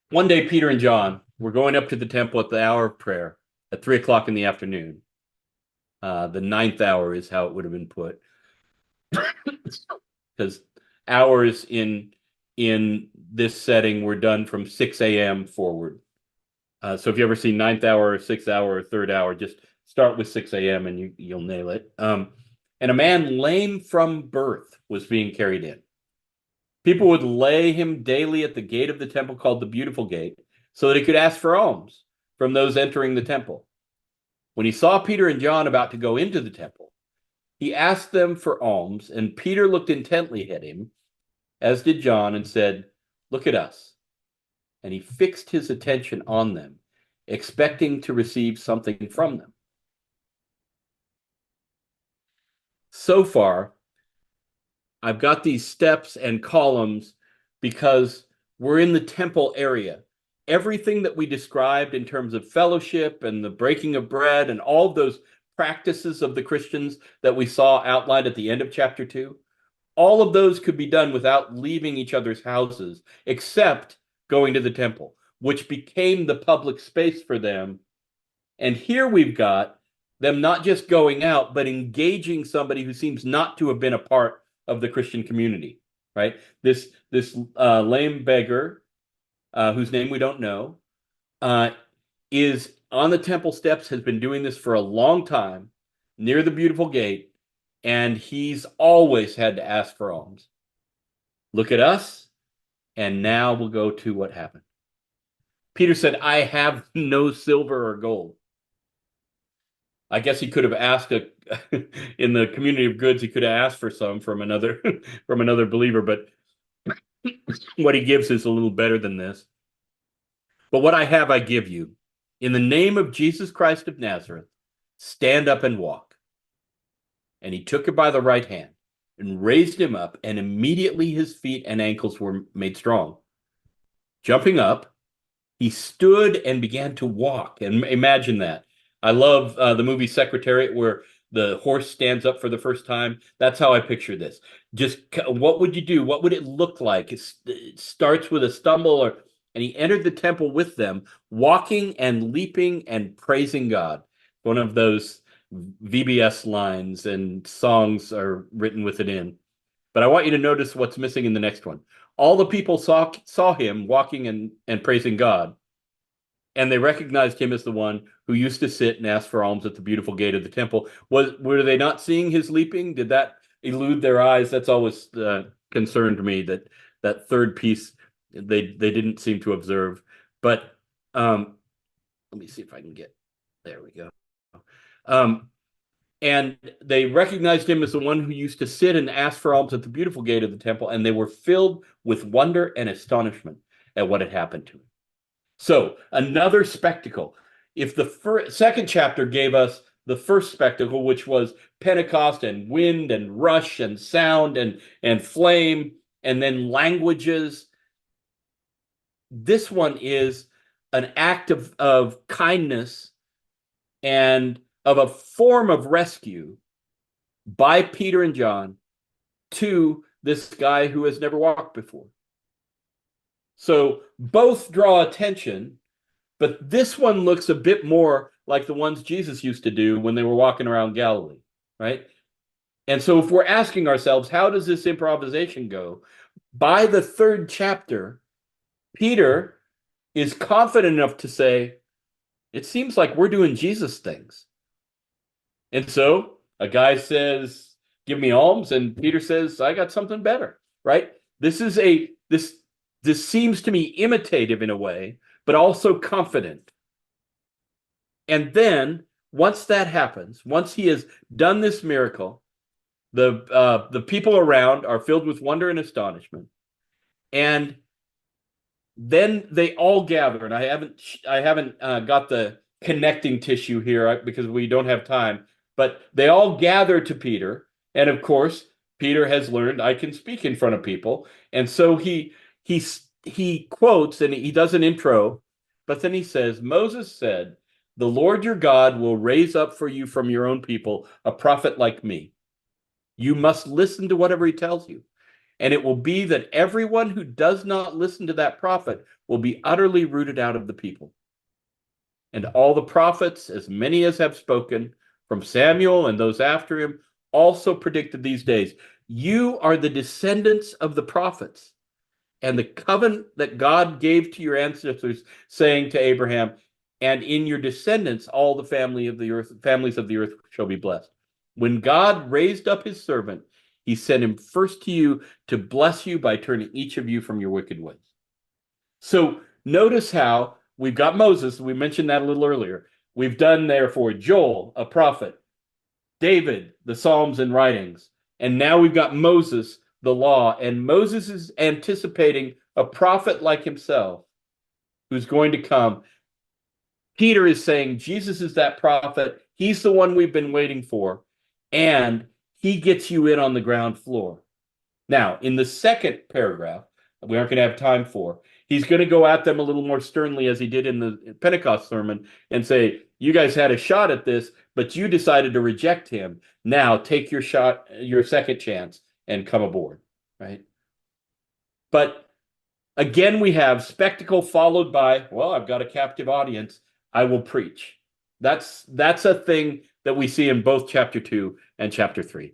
One day, Peter and John were going up to the temple at the hour of prayer at 3 o'clock in the afternoon. The ninth hour is how it would have been put, because hours in this setting were done from 6 a.m. forward. So if you ever see ninth hour, sixth hour, or third hour, just start with 6 a.m. and you'll nail it. And a man lame from birth was being carried in. People would lay him daily at the gate of the temple called the Beautiful Gate so that he could ask for alms from those entering the temple. When he saw Peter and John about to go into the temple, he asked them for alms, and Peter looked intently at him, as did John, and said, "Look at us." And he fixed his attention on them, expecting to receive something from them. So far, I've got these steps and columns because we're in the temple area. Everything that we described in terms of fellowship and the breaking of bread and all of those practices of the Christians that we saw outlined at the end of chapter 2, all of those could be done without leaving each other's houses, except going to the temple, which became the public space for them. And here we've got them not just going out, but engaging somebody who seems not to have been a part of the Christian community, right? This lame beggar, whose name we don't know, uh, is on the temple steps, has been doing this for a long time near the Beautiful Gate, and he's always had to ask for alms. Look at us, and now we'll go to what happened. Peter said, "I have no silver or gold." I guess he could have asked in the community of goods, he could have asked for some from another from another believer, but what he gives is a little better than this. "But what I have, I give you. In the name of Jesus Christ of Nazareth, stand up and walk." And he took him by the right hand and raised him up, and immediately his feet and ankles were made strong. Jumping up, he stood and began to walk. And imagine that. I love the movie Secretariat, where the horse stands up for the first time. That's how I picture this. Just what would you do? What would it look like? It starts with a stumble, and he entered the temple with them, walking and leaping and praising God. One of those VBS lines, and songs are written with it in. But I want you to notice what's missing in the next one. All the people saw him walking and praising God, and they recognized him as the one who used to sit and ask for alms at the Beautiful Gate of the temple. Were they not seeing his leaping? Did that elude their eyes? That's always concerned me, that third piece they didn't seem to observe. But let me see if I can get there. We go. Um, and they recognized him as the one who used to sit and ask for alms at the Beautiful Gate of the temple, and they were filled with wonder and astonishment at what had happened to him. So, another spectacle. If the second chapter gave us the first spectacle, which was Pentecost and wind and rush and sound and flame, and then languages, this one is an act of kindness and of a form of rescue by Peter and John to this guy who has never walked before. So both draw attention, but this one looks a bit more like the ones Jesus used to do when they were walking around Galilee, right? And so if we're asking ourselves, how does this improvisation go? By the third chapter, Peter is confident enough to say, it seems like we're doing Jesus things. And so a guy says, "Give me alms," and Peter says, "I got something better," right? This seems to me imitative in a way, but also confident. And then once that happens, once he has done this miracle, the people around are filled with wonder and astonishment. And then they all gather, and I haven't got the connecting tissue here because we don't have time. But they all gather to Peter, and of course, Peter has learned I can speak in front of people, and so he quotes and he does an intro, but then he says, "Moses said, 'The Lord your God will raise up for you from your own people a prophet like me. You must listen to whatever he tells you.'" And it will be that everyone who does not listen to that prophet will be utterly rooted out of the people. And all the prophets, as many as have spoken, from Samuel and those after him, also predicted these days. You are the descendants of the prophets, and the covenant that God gave to your ancestors, saying to Abraham, and in your descendants all the families of the earth shall be blessed. When God raised up his servant, he sent him first to you to bless you by turning each of you from your wicked ways. So notice how we've got Moses, we mentioned that a little earlier. We've done, therefore, Joel, a prophet, David, the Psalms and writings, and now we've got Moses, the law, and Moses is anticipating a prophet like himself who's going to come. Peter is saying Jesus is that prophet. He's the one we've been waiting for, and he gets you in on the ground floor. Now, in the second paragraph, we aren't going to have time for, he's going to go at them a little more sternly as he did in the Pentecost sermon and say, you guys had a shot at this, but you decided to reject him. Now take your shot, your second chance, and come aboard, right? But again, we have spectacle followed by, well, I've got a captive audience. I will preach. That's a thing that we see in both chapter 2 and chapter 3.